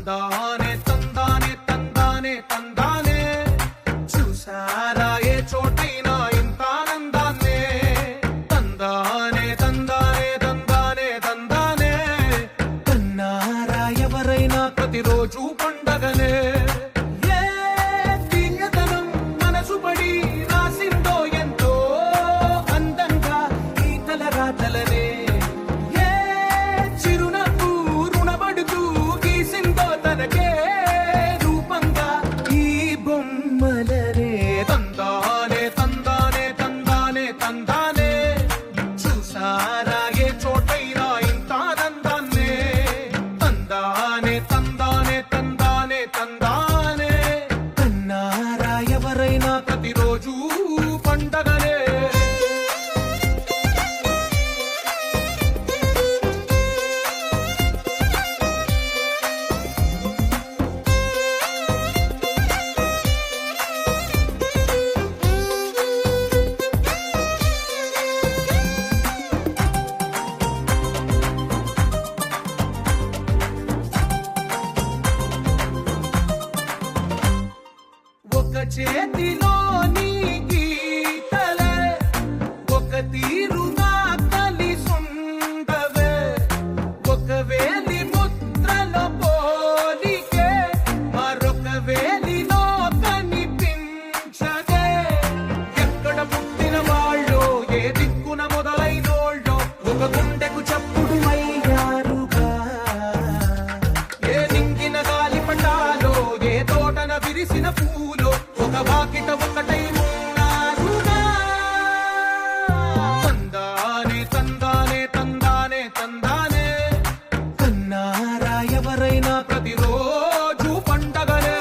తందానే తందానే తందానే తందానే చూసారా ఏ చోటైనా ఇంత ఆనందాన్నే తందానే తందానే తందానే తందానే కన్నారా ఎవరైనా ప్రతిరోజు పండగనే ప్రతిరోజు పండగనే ఒక చేతిలో నీ గీతలే ఒక తీరుగా కలిసుండవే ఒక వేలి ముద్రలో పోలికే మరొక వేలిలో కనిపించదే ఎక్కడ పుట్టిన వాళ్ళో ఏ దిక్కున మొదలైనోళ్ళో ఒక గుండెకు చప్పుడు అయ్యారుగా ఏ నింగిన గాలి పటాలో ఏ తోటన విరిసిన పూలో ఒక వాకిట ఒకటై ఉన్నారుగా తందానే తందానే తందానే తందానే కన్నారా ఎవరైనా ప్రతిరోజు పండగనే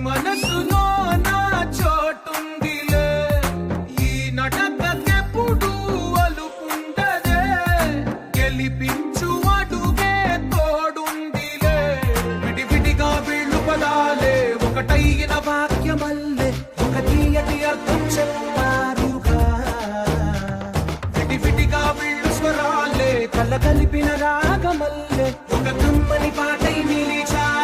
మనసులో నా చోటుందిలే ఈ నటకెప్పుడు అలుపుండదే గెలిపించు అడుగే తోడుందిలే విడివిడిగా వీళ్ళు పదాలే ఒకటైన వాక్యమల్లే ఒక తీయటి అర్థం చెప్పారుగా విడివిడిగా వీళ్ళు స్వరాలే కల కలిపిన రాగమల్లే ఒక కమ్మని పాటై నిలిచారు